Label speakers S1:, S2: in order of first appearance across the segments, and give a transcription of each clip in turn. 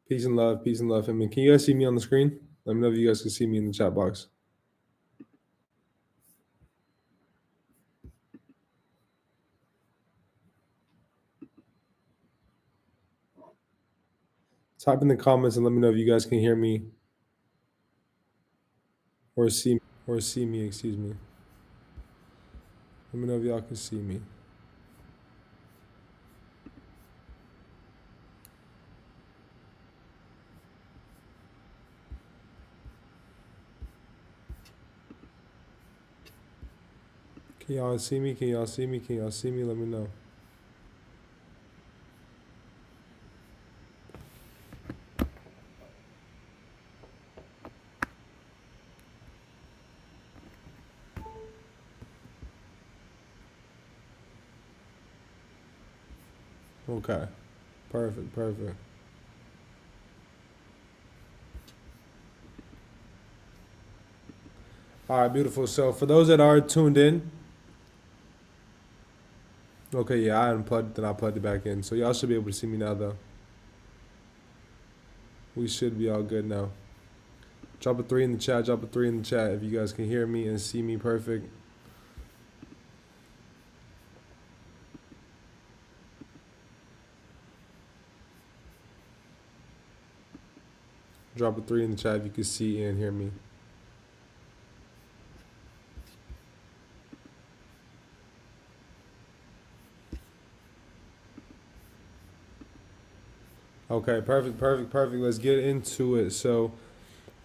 S1: Peace and love, peace and love. I mean, can you guys see me on the screen? Let me know if you guys can see me in the chat box. Type in the comments and let me know if you guys can hear me or see me, excuse me. Let me know if y'all can see me. Can y'all see me? Can y'all see me? Can y'all see me? Let me know. Okay. Perfect. All right, beautiful. So for those that are tuned in, okay, yeah, I unplugged, then I plugged it back in. So y'all should be able to see me now, though. We should be all good now. Drop a 3 in the chat. Drop a 3 in the chat if you guys can hear me and see me perfect. Drop a 3 in the chat if you can see and hear me. Okay, perfect. Let's get into it. So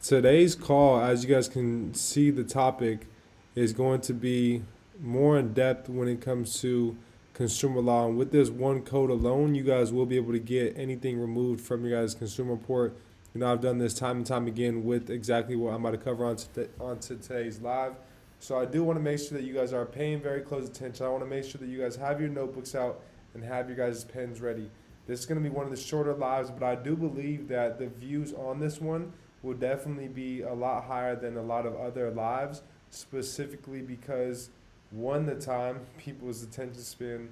S1: today's call, as you guys can see, the topic is going to be more in depth when it comes to consumer law. And with this one code alone, you guys will be able to get anything removed from your guys' consumer report. You know, I've done this time and time again with exactly what I'm about to cover on today's live. So I do want to make sure that you guys are paying very close attention. I want to make sure that you guys have your notebooks out and have your guys' pens ready. This is going to be one of the shorter lives, but I do believe that the views on this one will definitely be a lot higher than a lot of other lives, specifically because, one, the time, people's attention span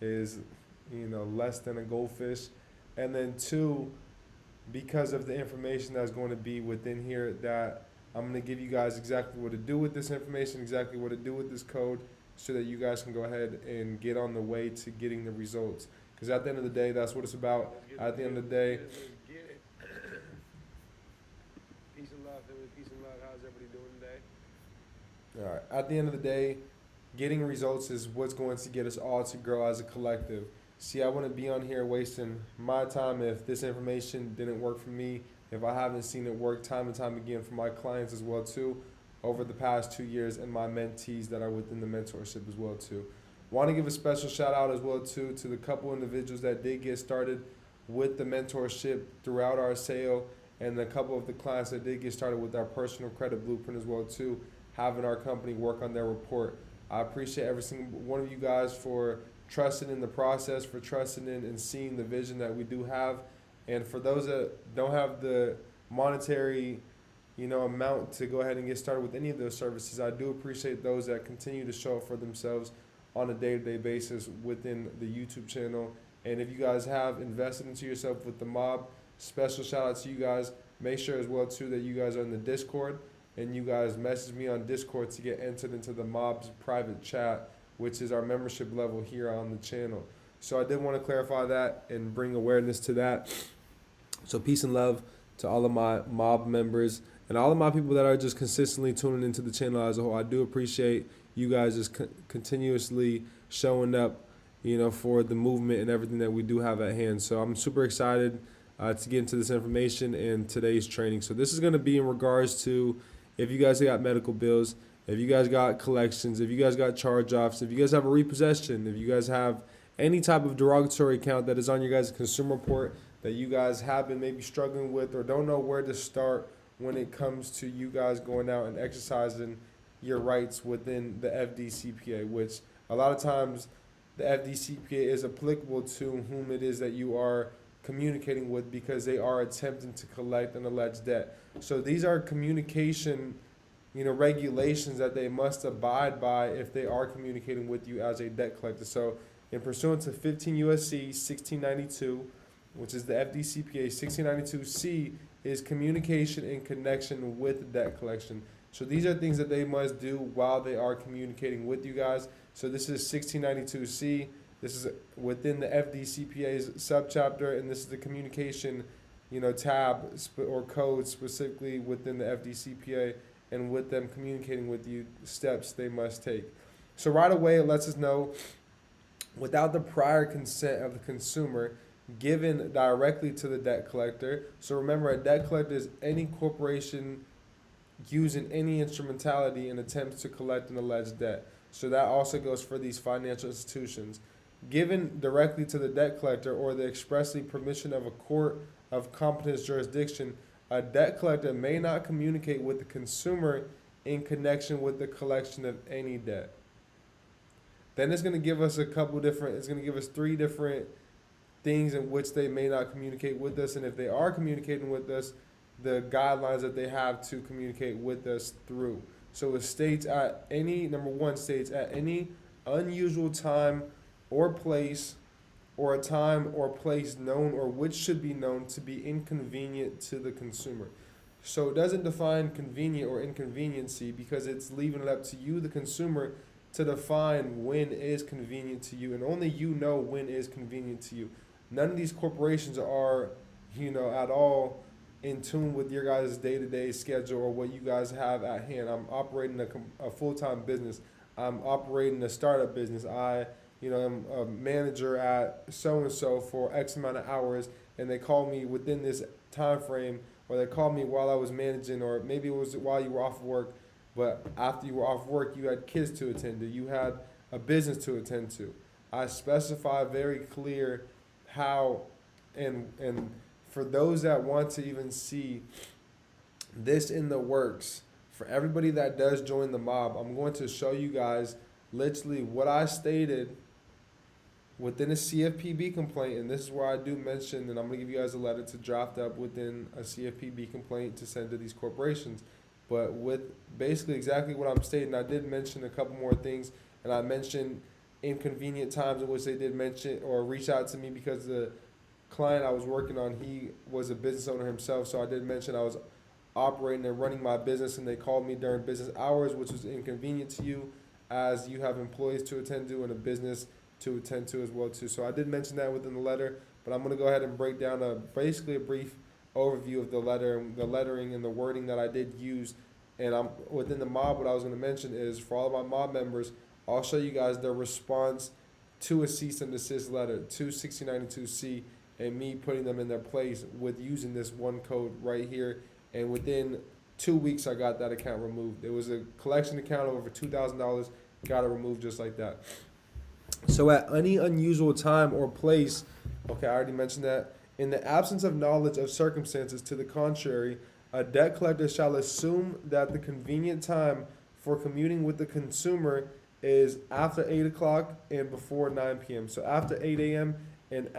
S1: is, less than a goldfish, and then two, because of the information that's going to be within here, that I'm going to give you guys exactly what to do with this information, exactly what to do with this code, so that you guys can go ahead and get on the way to getting the results. Because at the end of the day, that's what it's about. At the end of the day,
S2: peace and love, family. Peace and love. How's everybody doing today?
S1: all right. At the end of the day, getting results is what's going to get us all to grow as a collective. See, I wouldn't be on here wasting my time if this information didn't work for me, if I haven't seen it work time and time again for my clients as well too, over the past 2 years, and my mentees that are within the mentorship as well too. Want to give a special shout out as well too to the couple individuals that did get started with the mentorship throughout our sale, and a couple of the clients that did get started with our personal credit blueprint as well too, having our company work on their report. I appreciate every single one of you guys for trusting in the process, for trusting in and seeing the vision that we do have. And for those that don't have the monetary, amount to go ahead and get started with any of those services, I do appreciate those that continue to show up for themselves on a day-to-day basis within the YouTube channel. And if you guys have invested into yourself with the mob, special shout out to you guys. Make sure as well too that you guys are in the Discord, and you guys message me on Discord to get entered into the mob's private chat, which is our membership level here on the channel. So I did want to clarify that and bring awareness to that. So peace and love to all of my mob members and all of my people that are just consistently tuning into the channel as a whole. I do appreciate you guys just continuously showing up, for the movement and everything that we do have at hand. So I'm super excited to get into this information and today's training. So this is going to be in regards to if you guys got medical bills, if you guys got collections, if you guys got charge-offs, if you guys have a repossession, if you guys have any type of derogatory account that is on your guys' consumer report that you guys have been maybe struggling with or don't know where to start when it comes to you guys going out and exercising your rights within the FDCPA, which a lot of times the FDCPA is applicable to whom it is that you are communicating with, because they are attempting to collect an alleged debt. So these are communication, regulations that they must abide by if they are communicating with you as a debt collector. So in pursuant to 15 USC 1692, which is the FDCPA. 1692C is communication in connection with debt collection. So these are things that they must do while they are communicating with you guys. So this is 1692C. This is within the FDCPA's subchapter, and this is the communication, tab or code specifically within the FDCPA, and with them communicating with you, steps they must take. So right away, it lets us know, without the prior consent of the consumer given directly to the debt collector. So remember, a debt collector is any corporation using any instrumentality in attempts to collect an alleged debt. So that also goes for these financial institutions. Given directly to the debt collector or the expressly permission of a court of competent jurisdiction, a debt collector may not communicate with the consumer in connection with the collection of any debt. Then it's going to give us three different things in which they may not communicate with us, and if they are communicating with us, the guidelines that they have to communicate with us through. So it states number one states at any unusual time or place, or a time or place known or which should be known to be inconvenient to the consumer. So it doesn't define convenient or inconveniency, because it's leaving it up to you, the consumer, to define when is convenient to you, and only you know when is convenient to you. None of these corporations are, at all in tune with your guys' day-to-day schedule or what you guys have at hand. I'm operating a full-time business. I'm operating a startup business. I'm a manager at so-and-so for X amount of hours, and they call me within this time frame, or they call me while I was managing, or maybe it was while you were off work, but after you were off work, you had kids to attend to. You had a business to attend to. I specify very clear how, and for those that want to even see this in the works, for everybody that does join the mob, I'm going to show you guys literally what I stated within a CFPB complaint, and this is where I do mention, and I'm going to give you guys a letter to draft up within a CFPB complaint to send to these corporations. But with basically exactly what I'm stating, I did mention a couple more things, and I mentioned inconvenient times in which they did mention or reach out to me, because the client I was working on, he was a business owner himself. So I did mention I was operating and running my business, and they called me during business hours, which was inconvenient to you, as you have employees to attend to and a business to attend to as well too. So I did mention that within the letter, but I'm going to go ahead and break down basically a brief overview of the letter, the lettering and the wording that I did use. And I'm within the mob, what I was going to mention is, for all of my mob members, I'll show you guys their response to a cease and desist letter to 1692C, and me putting them in their place with using this one code right here. And within 2 weeks, I got that account removed. It was a collection account of over $2,000, got it removed just like that. So at any unusual time or place, okay, I already mentioned that, in the absence of knowledge of circumstances to the contrary, a debt collector shall assume that the convenient time for commuting with the consumer is after 8 o'clock and before 9 p.m. So after 8 a.m. and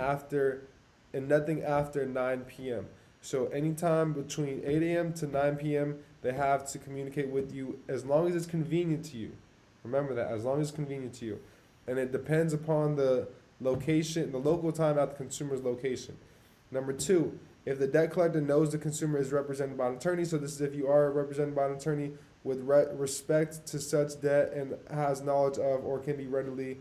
S1: nothing after 9 p.m. So anytime between 8 a.m. to 9 p.m., they have to communicate with you as long as it's convenient to you. Remember that, as long as it's convenient to you. And it depends upon the location, the local time at the consumer's location. Number two, if the debt collector knows the consumer is represented by an attorney, so this is if you are represented by an attorney with respect to such debt and has knowledge of or can be readily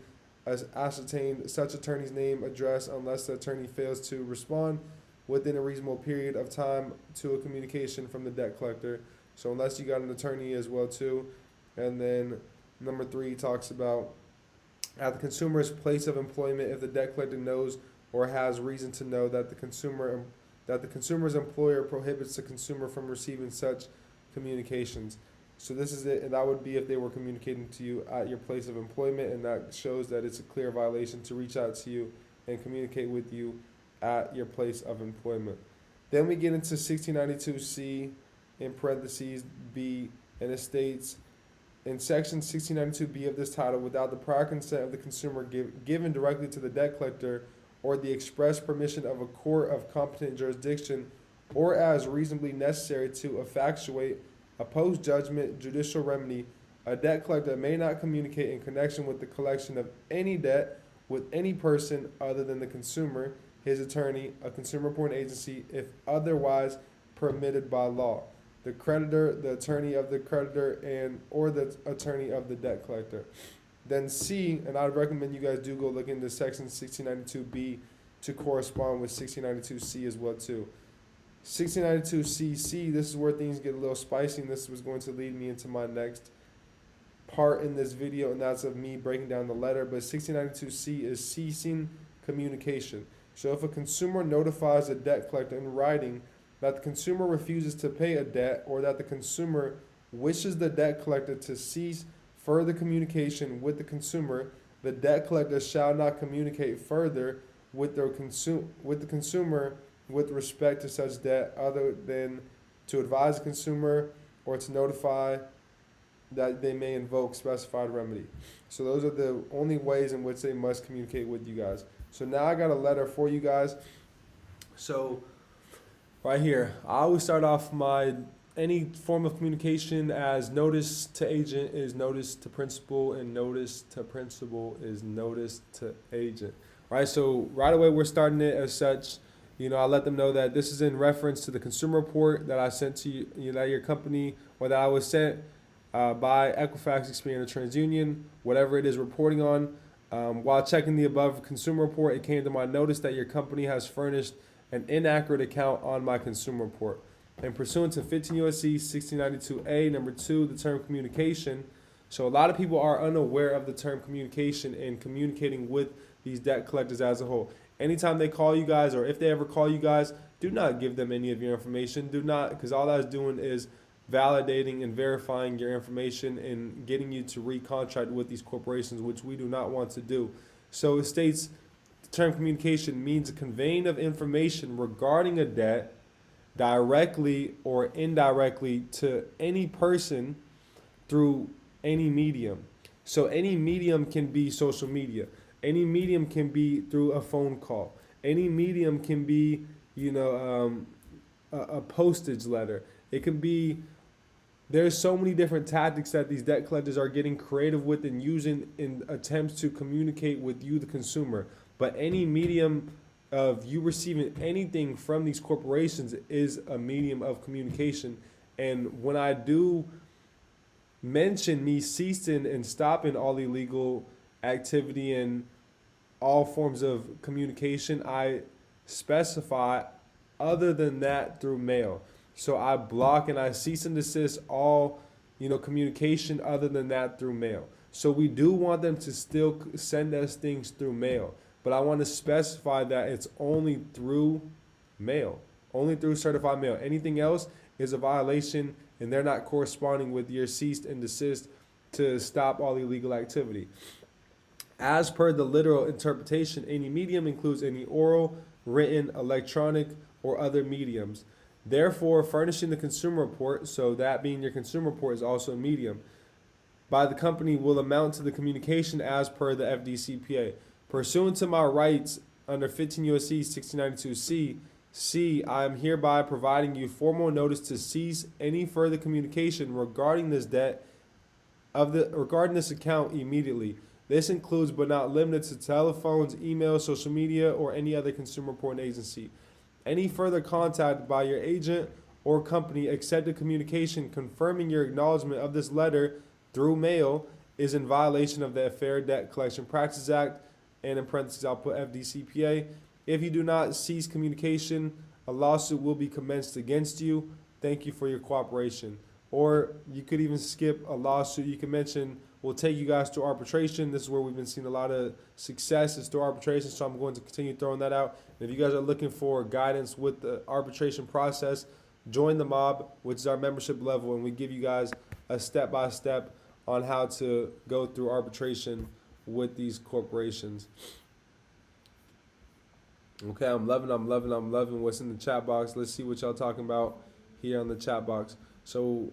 S1: ascertained such attorney's name, address, unless the attorney fails to respond within a reasonable period of time to a communication from the debt collector. So unless you got an attorney as well too. And then number three talks about at the consumer's place of employment, if the debt collector knows or has reason to know that the consumer's employer prohibits the consumer from receiving such communications. So this is it, and that would be if they were communicating to you at your place of employment, and that shows that it's a clear violation to reach out to you and communicate with you at your place of employment. Then we get into 1692C in parentheses B, and it states, in section 1692B of this title, without the prior consent of the consumer given directly to the debt collector or the express permission of a court of competent jurisdiction, or as reasonably necessary to effectuate a post-judgment judicial remedy, a debt collector may not communicate in connection with the collection of any debt with any person other than the consumer, his attorney, a consumer reporting agency, if otherwise permitted by law, the creditor, the attorney of the creditor, and or the attorney of the debt collector. Then C, and I'd recommend you guys do go look into section 1692B to correspond with 1692C as well too. 1692CC, this is where things get a little spicy, and this was going to lead me into my next part in this video, and that's of me breaking down the letter. But 1692C is ceasing communication. So if a consumer notifies a debt collector in writing that the consumer refuses to pay a debt, or that the consumer wishes the debt collector to cease further communication with the consumer, the debt collector shall not communicate further with the consumer with respect to such debt, other than to advise the consumer or to notify that they may invoke specified remedy. So those are the only ways in which they must communicate with you guys. So now I got a letter for you guys. So right here, I always start off any form of communication as notice to agent is notice to principal, and notice to principal is notice to agent. Right, so right away we're starting it as such. I let them know that this is in reference to the consumer report that I sent to you, that your company, or that I was sent by Equifax, Experian, or TransUnion, whatever it is reporting on. While checking the above consumer report, it came to my notice that your company has furnished an inaccurate account on my consumer report. And pursuant to 15 U.S.C. 1692A, number 2, the term communication. So a lot of people are unaware of the term communication and communicating with these debt collectors as a whole. Anytime they call you guys, or if they ever call you guys, do not give them any of your information. Do not, because all that's doing is validating and verifying your information and getting you to recontract with these corporations, which we do not want to do. So it states the term communication means a conveying of information regarding a debt directly or indirectly to any person through any medium. So any medium can be social media. Any medium can be through a phone call. Any medium can be, a postage letter. It can be, there's so many different tactics that these debt collectors are getting creative with and using in attempts to communicate with you, the consumer. But any medium of you receiving anything from these corporations is a medium of communication. And when I do mention me ceasing and stopping all illegal activity and all forms of communication, I specify other than that through mail. So I block and I cease and desist all, communication other than that through mail. So we do want them to still send us things through mail, but I want to specify that it's only through mail, only through certified mail. Anything else is a violation, and they're not corresponding with your cease and desist to stop all illegal activity. As per the literal interpretation, any medium includes any oral, written, electronic, or other mediums. Therefore, furnishing the consumer report, so that being your consumer report, is also a medium, by the company will amount to the communication as per the FDCPA. Pursuant to my rights under 15 U.S.C. 1692C, I am hereby providing you formal notice to cease any further communication regarding this debt regarding this account immediately. This includes but not limited to telephones, email, social media, or any other consumer reporting agency. Any further contact by your agent or company accepted communication confirming your acknowledgement of this letter through mail is in violation of the Fair Debt Collection Practices Act, and in parentheses I'll put FDCPA. If you do not cease communication, a lawsuit will be commenced against you. Thank you for your cooperation. Or you could even skip a lawsuit. You can mention, we'll take you guys to arbitration. This is where we've been seeing a lot of success, is through arbitration, so I'm going to continue throwing that out. And if you guys are looking for guidance with the arbitration process, join the mob, which is our membership level, and we give you guys a step-by-step on how to go through arbitration with these corporations. Okay, I'm loving what's in the chat box. Let's see what y'all talking about here on the chat box. So,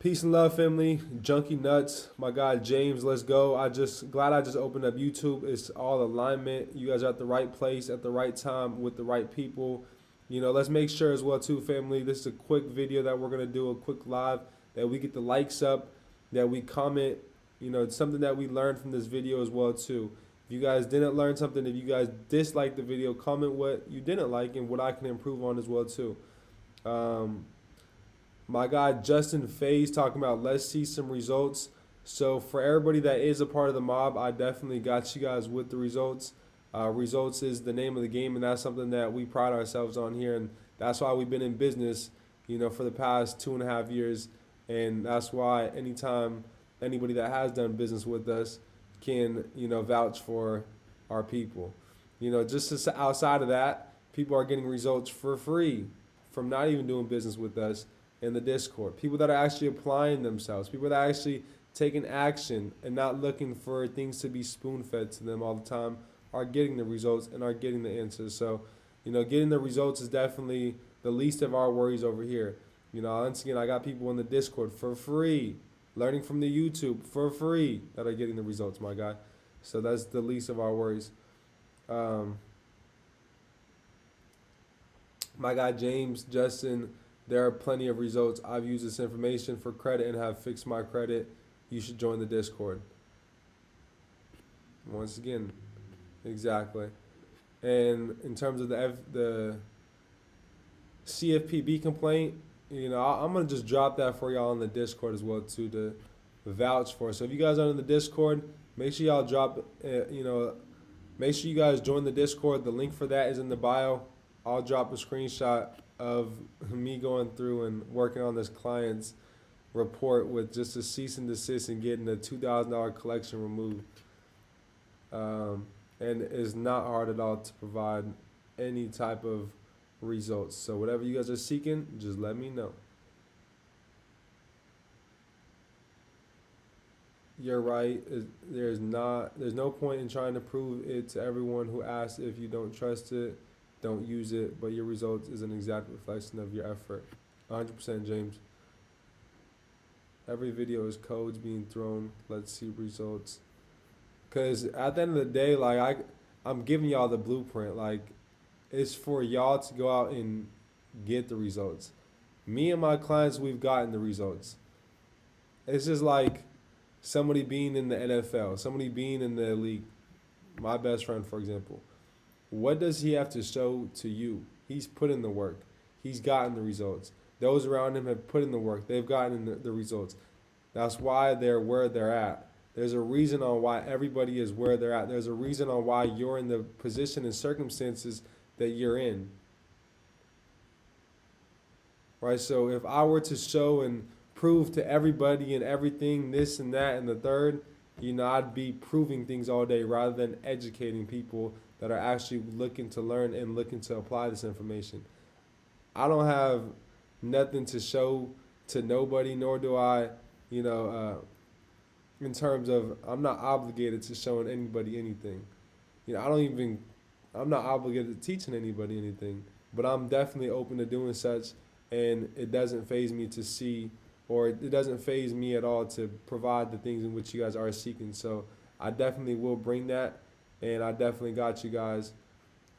S1: peace and love, family. Junkie Nuts, my guy James, let's go. Glad I just opened up YouTube. It's all alignment. You guys are at the right place at the right time with the right people. Let's make sure as well too, family. This is a quick video that we're gonna do, a quick live, that we get the likes up, that we comment, it's something that we learned from this video as well too. If you guys didn't learn something, if you guys disliked the video, comment what you didn't like and what I can improve on as well too. My guy Justin Faze talking about let's see some results. So for everybody that is a part of the mob, I definitely got you guys with the results. Results is the name of the game, and that's something that we pride ourselves on here, and that's why we've been in business, for the past 2.5 years, and that's why anytime anybody that has done business with us can, vouch for our people. Just outside of that, people are getting results for free from not even doing business with us in the Discord. People that are actually applying themselves, people that are actually taking action and not looking for things to be spoon-fed to them all the time are getting the results and are getting the answers. So, getting the results is definitely the least of our worries over here. Once again, I got people in the Discord for free, learning from the YouTube for free that are getting the results, my guy. So that's the least of our worries. My guy James, Justin, there are plenty of results. I've used this information for credit and have fixed my credit. You should join the Discord. Once again, exactly. And in terms of the CFPB complaint, I'm going to just drop that for y'all in the Discord as well too to vouch for. So if you guys are in the Discord, make sure y'all make sure you guys join the Discord. The link for that is in the bio. I'll drop a screenshot of me going through and working on this client's report with just a cease and desist and getting a $2,000 collection removed. And it's not hard at all to provide any type of results. So whatever you guys are seeking, just let me know. You're right. There's no point in trying to prove it to everyone who asks. If you don't trust it, don't use it. But your results is an exact reflection of your effort. 100%, James. Every video is codes being thrown. Let's see results. Because at the end of the day, I'm giving y'all the blueprint. It's for y'all to go out and get the results. Me and my clients, we've gotten the results. It's just like somebody being in the NFL, somebody being in the league. My best friend, for example. What does he have to show to you? He's put in the work. He's gotten the results. Those around him have put in the work. They've gotten the results. That's why they're where they're at. There's a reason on why everybody is where they're at. There's a reason on why you're in the position and circumstances that you're in. Right? So if I were to show and prove to everybody and everything, this and that and the third, I'd be proving things all day rather than educating people that are actually looking to learn and looking to apply this information. I don't have nothing to show to nobody, nor do I, in terms of I'm not obligated to showing anybody anything. I'm not obligated to teaching anybody anything, but I'm definitely open to doing such, and it doesn't faze me to see, or it doesn't faze me at all to provide the things in which you guys are seeking. So I definitely will bring that, and I definitely got you guys,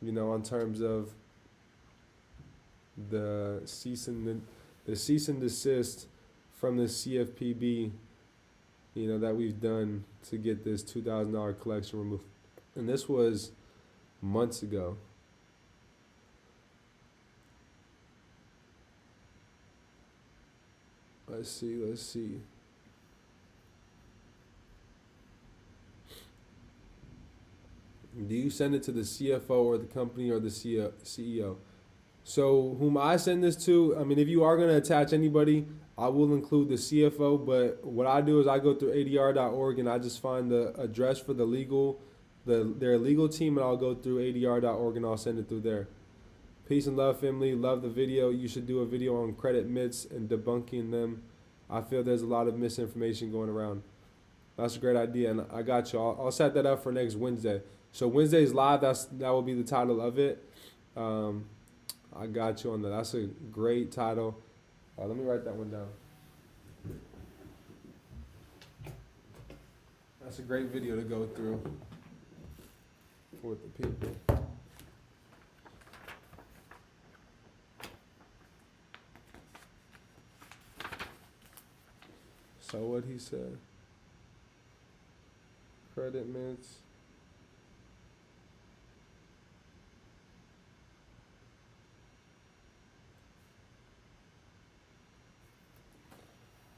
S1: in terms of the cease and desist from the CFPB, that we've done to get this $2,000 collection removed. And this was months ago. Let's see. Do you send it to the CFO or the company or the CEO? So whom I send this to, if you are going to attach anybody, I will include the CFO, but what I do is I go through adr.org and I just find the address for their legal team, and I'll go through adr.org and I'll send it through there. Peace and love, family. Love the video. You should do a video on credit myths and debunking them. I feel there's a lot of misinformation going around. That's a great idea, and I got you. I'll set that up for next Wednesday. So Wednesday's live. That will be the title of it. I got you on that. That's a great title. Let me write that one down. That's a great video to go through for the people. So what he said. Credit mints.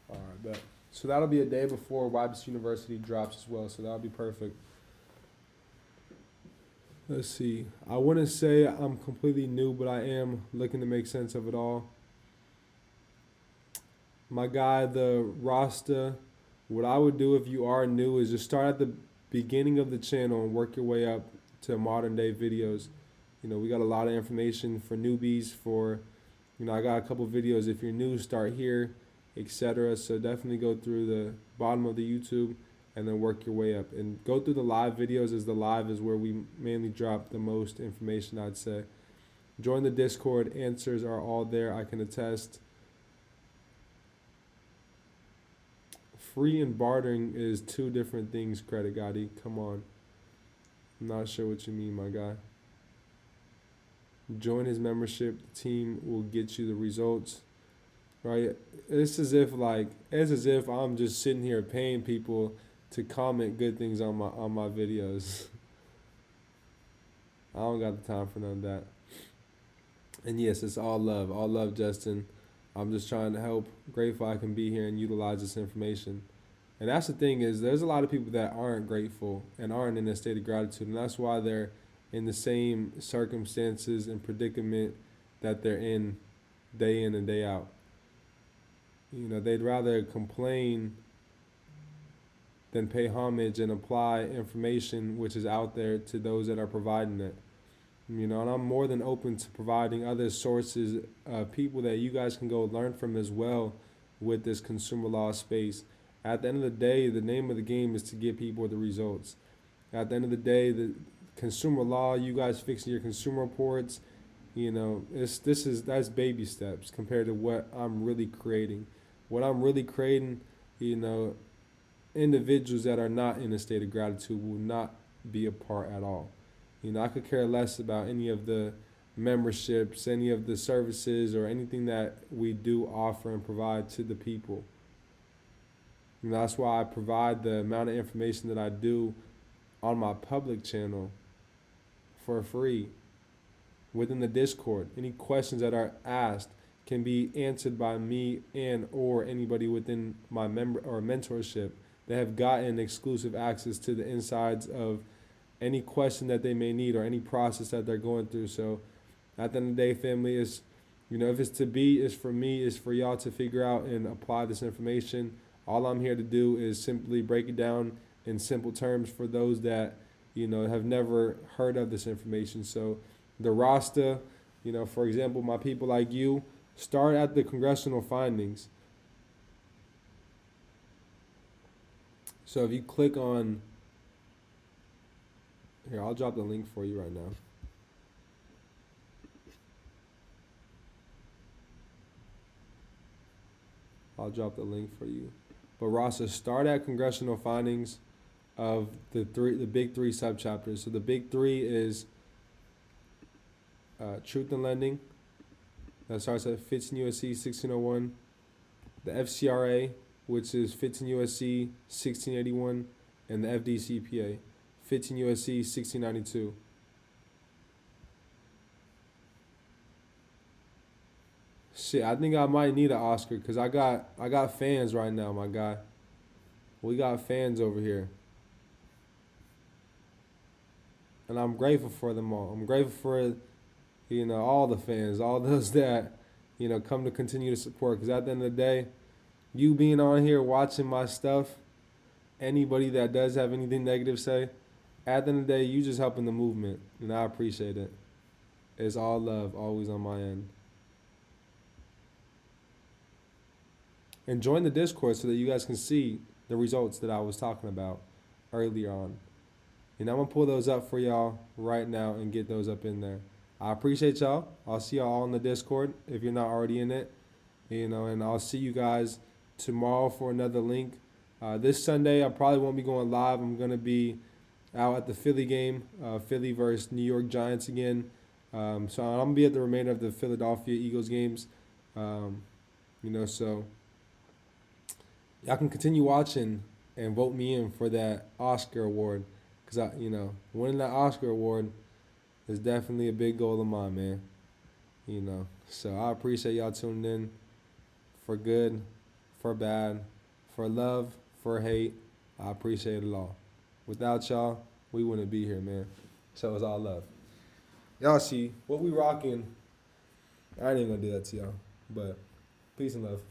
S1: All right, bet. So that'll be a day before Wibes University drops as well. So that'll be perfect. Let's see. I wouldn't say I'm completely new, but I am looking to make sense of it all. My guy, the Rasta, what I would do if you are new is just start at the beginning of the channel and work your way up to modern day videos. You know, we got a lot of information for newbies, for, you know, I got a couple videos. If you're new, start here, etc. So definitely go through the bottom of the YouTube and then work your way up. And go through the live videos, as the live is where we mainly drop the most information, I'd say. Join the Discord. Answers are all there, I can attest. Free and bartering is two different things, CreditGotti. Come on. I'm not sure what you mean, my guy. Join his membership. The team will get you the results. Right? It's as if I'm just sitting here paying people to comment good things on my videos. I don't got the time for none of that. And yes, it's all love. All love, Justin. I'm just trying to help. Grateful I can be here and utilize this information. And that's the thing, is there's a lot of people that aren't grateful and aren't in a state of gratitude. And that's why they're in the same circumstances and predicament that they're in and day out. You know, they'd rather complain than pay homage and apply information which is out there to those that are providing it. You know, and I'm more than open to providing other sources, people that you guys can go learn from as well with this consumer law space. At the end of the day, the name of the game is to get people the results. At the end of the day, the consumer law, you guys fixing your consumer reports, you know, that's baby steps compared to what I'm really creating. What I'm really creating, you know, individuals that are not in a state of gratitude will not be a part at all. You know, I could care less about any of the memberships, any of the services, or anything that we do offer and provide to the people. And that's why I provide the amount of information that I do on my public channel for free within the Discord. Any questions that are asked can be answered by me and or anybody within my member or mentorship that have gotten exclusive access to the insides of any question that they may need or any process that they're going through. So at the end of the day, family, is, you know, if it's to be, it's for me, it's for y'all to figure out and apply this information. All I'm here to do is simply break it down in simple terms for those that, you know, have never heard of this information. So the Rasta, you know, for example, my people like you, start at the congressional findings. So if you click on, here, I'll drop the link for you right now. I'll drop the link for you. But Rasa, start at congressional findings of the big three subchapters. So the big three is truth in lending. That starts at 15 U.S.C. 1601. The FCRA, which is 15 U.S.C. 1681, and the FDCPA. 15 U.S.C. 1692. Shit, I think I might need an Oscar because I got fans right now, my guy. We got fans over here. And I'm grateful for them all. I'm grateful for, you know, all the fans, all those that, you know, come to continue to support. Because at the end of the day, you being on here watching my stuff, anybody that does have anything negative to say, at the end of the day, you just helping the movement, and I appreciate it. It's all love, always on my end. And join the Discord so that you guys can see the results that I was talking about earlier on. And I'm going to pull those up for y'all right now and get those up in there. I appreciate y'all. I'll see y'all on the Discord if you're not already in it. You know, and I'll see you guys tomorrow for another link. This Sunday, I probably won't be going live. I'm going to be out at the Philly game, Philly versus New York Giants again. So I'm going to be at the remainder of the Philadelphia Eagles games. You know, so y'all can continue watching and vote me in for that Oscar award. Cause winning that Oscar award is definitely a big goal of mine, man. So I appreciate y'all tuning in for good, for bad, for love, for hate. I appreciate it all. Without y'all, we wouldn't be here, man. So it's all love. Y'all see what we rocking. I ain't even gonna do that to y'all, but peace and love.